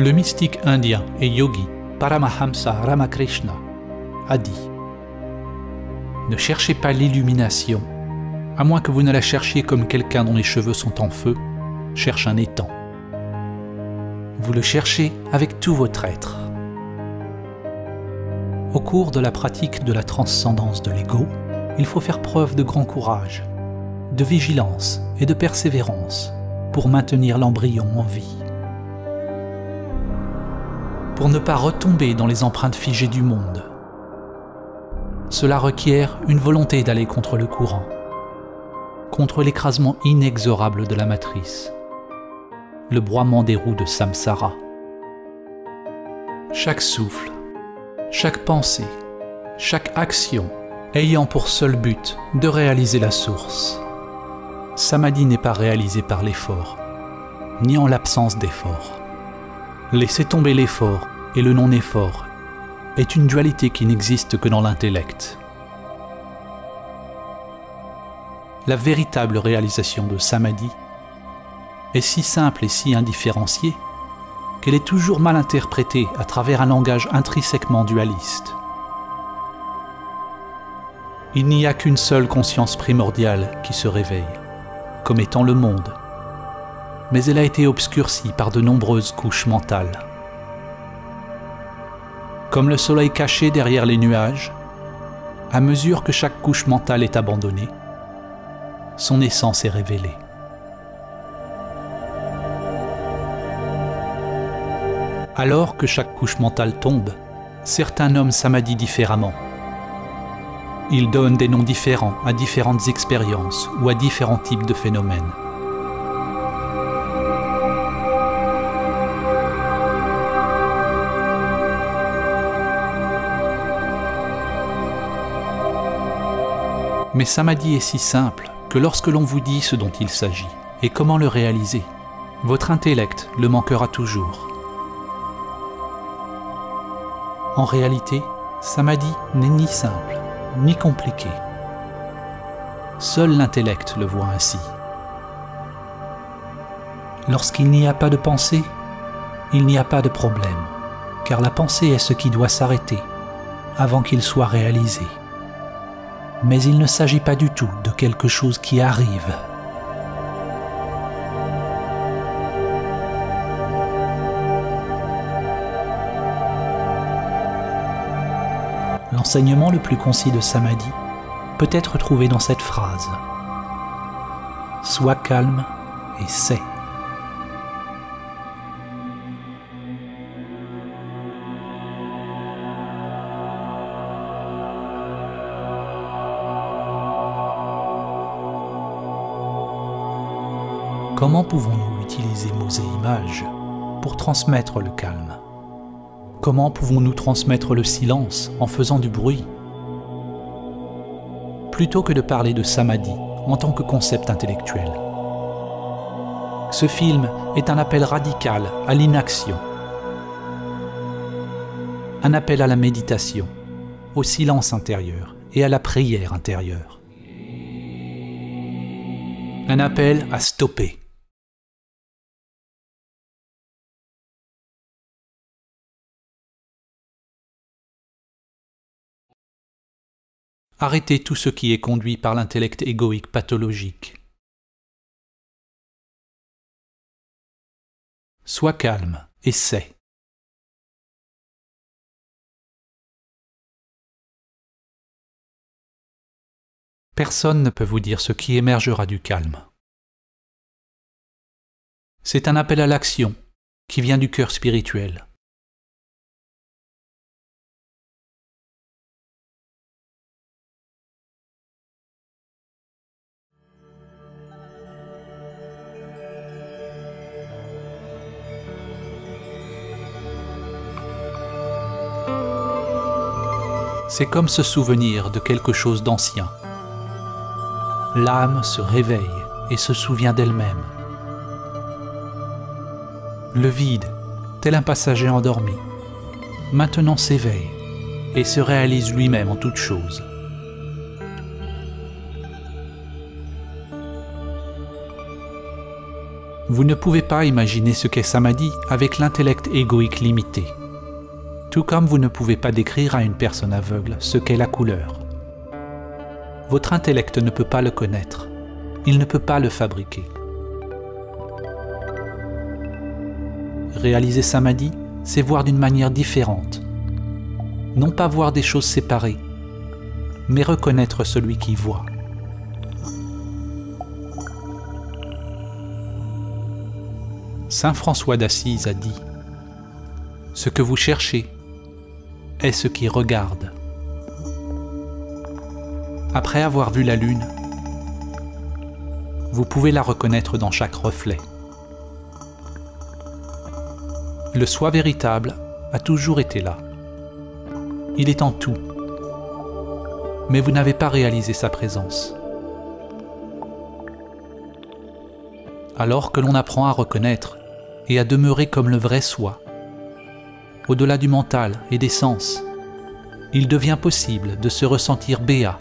Speaker 1: Le mystique indien et yogi Paramahamsa Ramakrishna a dit « Ne cherchez pas l'illumination, à moins que vous ne la cherchiez comme quelqu'un dont les cheveux sont en feu cherche un étang. Vous le cherchez avec tout votre être. » Au cours de la pratique de la transcendance de l'ego, il faut faire preuve de grand courage, de vigilance et de persévérance pour maintenir l'embryon en vie. Pour ne pas retomber dans les empreintes figées du monde. Cela requiert une volonté d'aller contre le courant, contre l'écrasement inexorable de la matrice, le broiement des roues de samsara. Chaque souffle, chaque pensée, chaque action ayant pour seul but de réaliser la source. Samadhi n'est pas réalisé par l'effort, ni en l'absence d'effort. Laisser tomber l'effort et le non-effort est une dualité qui n'existe que dans l'intellect. La véritable réalisation de samadhi est si simple et si indifférenciée qu'elle est toujours mal interprétée à travers un langage intrinsèquement dualiste. Il n'y a qu'une seule conscience primordiale qui se réveille, comme étant le monde, mais elle a été obscurcie par de nombreuses couches mentales. Comme le soleil caché derrière les nuages, à mesure que chaque couche mentale est abandonnée, son essence est révélée. Alors que chaque couche mentale tombe, certains nomment samadhi différemment. Ils donnent des noms différents à différentes expériences ou à différents types de phénomènes. Mais samadhi est si simple que lorsque l'on vous dit ce dont il s'agit et comment le réaliser, votre intellect le manquera toujours. En réalité, Samadhi n'est ni simple, ni compliqué. Seul l'intellect le voit ainsi. Lorsqu'il n'y a pas de pensée, il n'y a pas de problème, car la pensée est ce qui doit s'arrêter avant qu'il soit réalisé. Mais il ne s'agit pas du tout de quelque chose qui arrive. L'enseignement le plus concis de Samadhi peut être trouvé dans cette phrase. Sois calme et sais. Comment pouvons-nous utiliser mots et images pour transmettre le calme? Comment pouvons-nous transmettre le silence en faisant du bruit? Plutôt que de parler de Samadhi en tant que concept intellectuel. Ce film est un appel radical à l'inaction, un appel à la méditation, au silence intérieur et à la prière intérieure. Un appel à stopper. Arrêtez tout ce qui est conduit par l'intellect égoïque pathologique. Sois calme et sais. Personne ne peut vous dire ce qui émergera du calme. C'est un appel à l'action qui vient du cœur spirituel. C'est comme se souvenir de quelque chose d'ancien. L'âme se réveille et se souvient d'elle-même. Le vide, tel un passager endormi, maintenant s'éveille et se réalise lui-même en toute chose. Vous ne pouvez pas imaginer ce qu'est Samadhi avec l'intellect égoïque limité. Tout comme vous ne pouvez pas décrire à une personne aveugle ce qu'est la couleur. Votre intellect ne peut pas le connaître. Il ne peut pas le fabriquer. Réaliser Samadhi, c'est voir d'une manière différente. Non pas voir des choses séparées, mais reconnaître celui qui voit. Saint François d'Assise a dit « Ce que vous cherchez est ce qui regarde. » Après avoir vu la lune, vous pouvez la reconnaître dans chaque reflet. Le soi véritable a toujours été là. Il est en tout. Mais vous n'avez pas réalisé sa présence. Alors que l'on apprend à reconnaître et à demeurer comme le vrai soi, au-delà du mental et des sens, il devient possible de se ressentir béat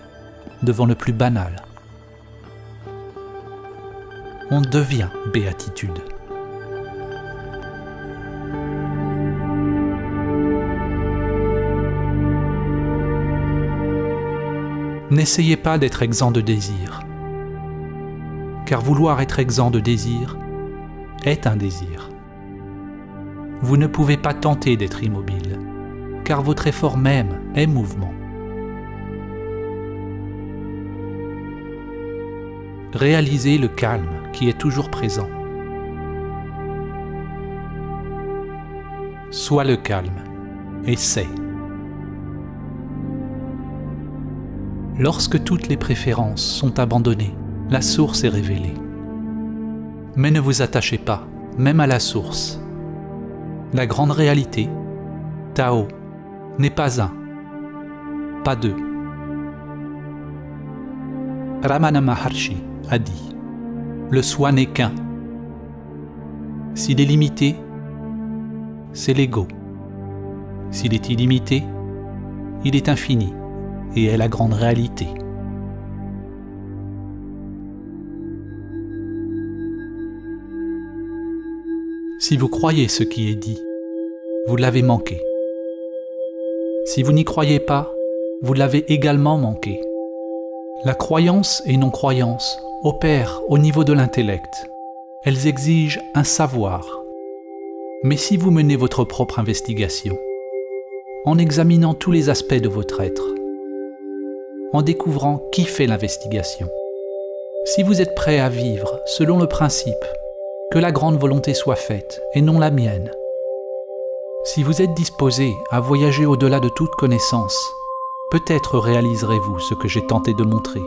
Speaker 1: devant le plus banal. On devient béatitude. N'essayez pas d'être exempt de désir, car vouloir être exempt de désir est un désir. Vous ne pouvez pas tenter d'être immobile, car votre effort même est mouvement. Réalisez le calme qui est toujours présent. Sois le calme et sais. Lorsque toutes les préférences sont abandonnées, la source est révélée. Mais ne vous attachez pas, même à la source. La grande réalité, Tao, n'est pas un, pas deux. Ramana Maharshi a dit « Le soi n'est qu'un ». S'il est limité, c'est l'ego. S'il est illimité, il est infini et est la grande réalité. Si vous croyez ce qui est dit, vous l'avez manqué. Si vous n'y croyez pas, vous l'avez également manqué. La croyance et non-croyance opèrent au niveau de l'intellect. Elles exigent un savoir. Mais si vous menez votre propre investigation, en examinant tous les aspects de votre être, en découvrant qui fait l'investigation, si vous êtes prêt à vivre selon le principe que la grande volonté soit faite et non la mienne, si vous êtes disposé à voyager au-delà de toute connaissance, peut-être réaliserez-vous ce que j'ai tenté de montrer.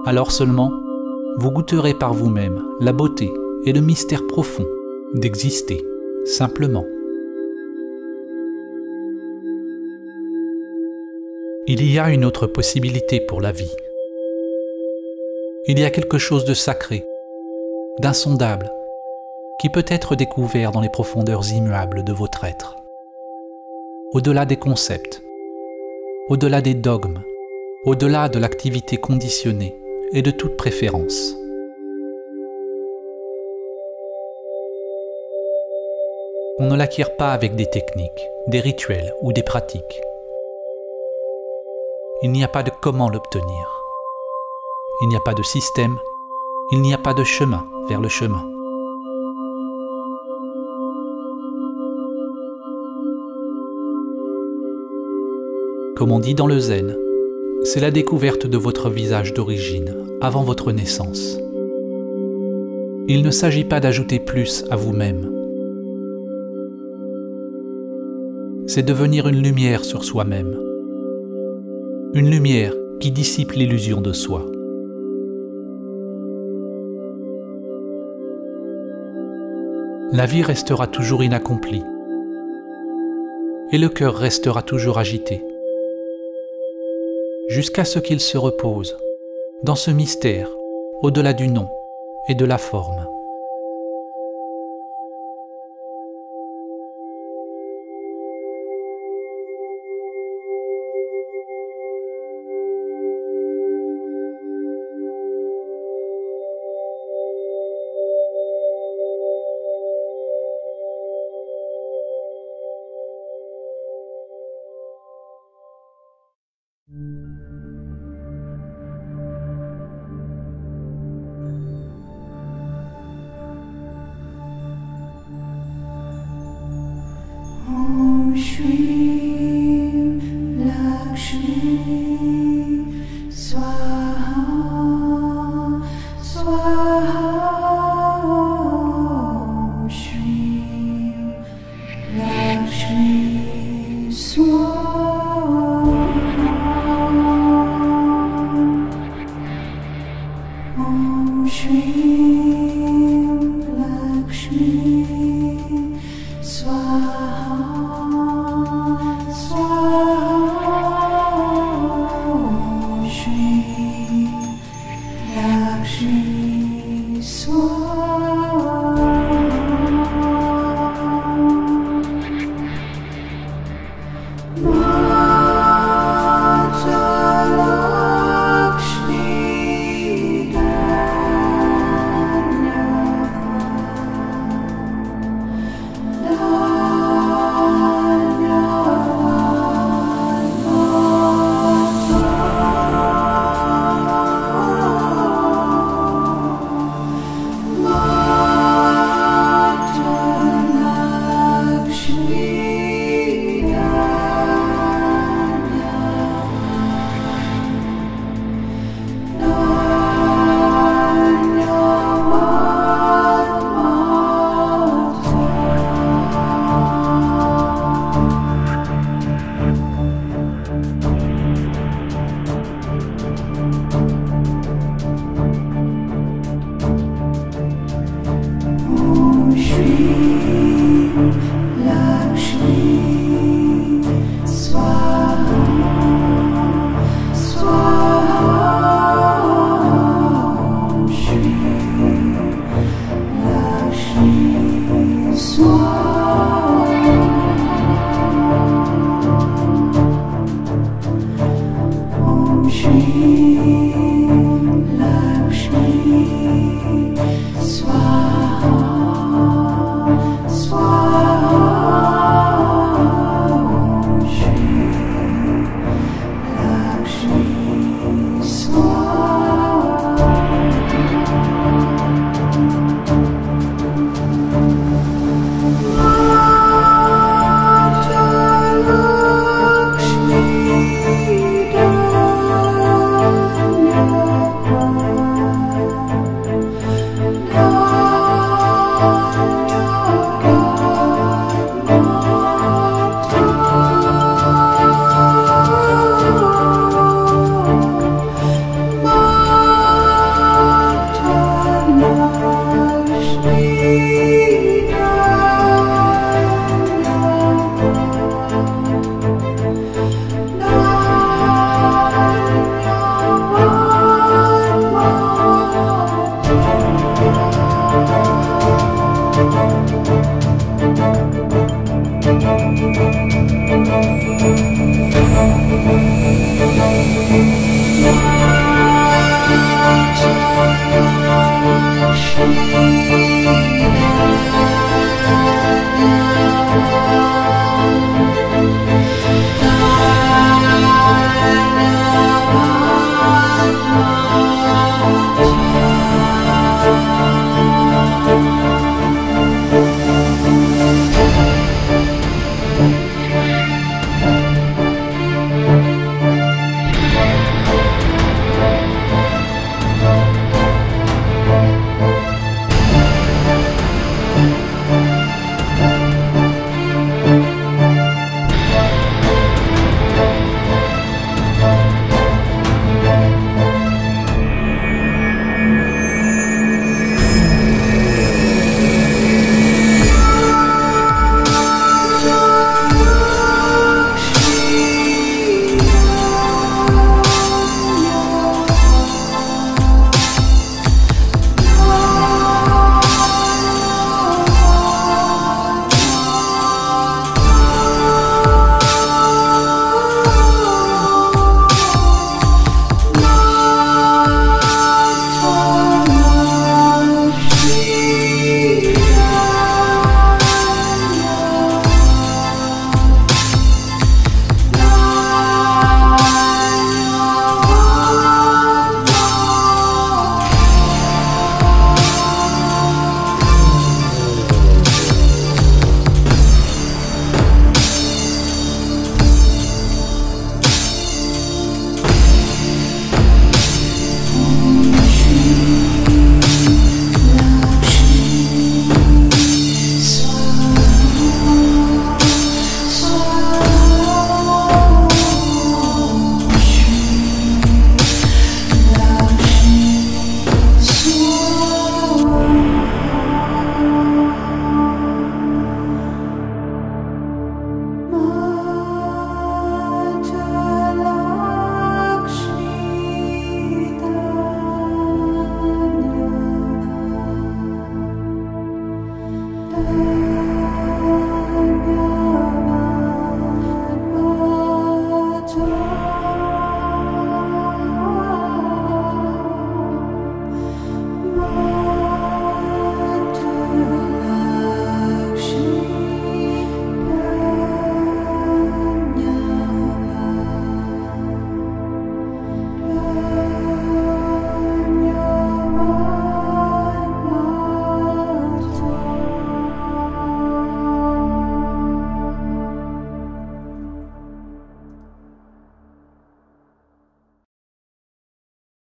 Speaker 1: Alors seulement, vous goûterez par vous-même la beauté et le mystère profond d'exister, simplement. Il y a une autre possibilité pour la vie. Il y a quelque chose de sacré, d'insondable, qui peut être découvert dans les profondeurs immuables de votre être. Au-delà des concepts, au-delà des dogmes, au-delà de l'activité conditionnée et de toute préférence. On ne l'acquiert pas avec des techniques, des rituels ou des pratiques. Il n'y a pas de comment l'obtenir. Il n'y a pas de système, il n'y a pas de chemin vers le chemin. Comme on dit dans le zen, c'est la découverte de votre visage d'origine, avant votre naissance. Il ne s'agit pas d'ajouter plus à vous-même. C'est devenir une lumière sur soi-même. Une lumière qui dissipe l'illusion de soi. La vie restera toujours inaccomplie. Et le cœur restera toujours agité. Jusqu'à ce qu'il se repose dans ce mystère, au-delà du nom et de la forme.
Speaker 3: Om Shri Lakshmi Swaha Swaha Om Shri Lakshmi Swaha Om Shri Lakshmi Swaha Lakshmi Swaha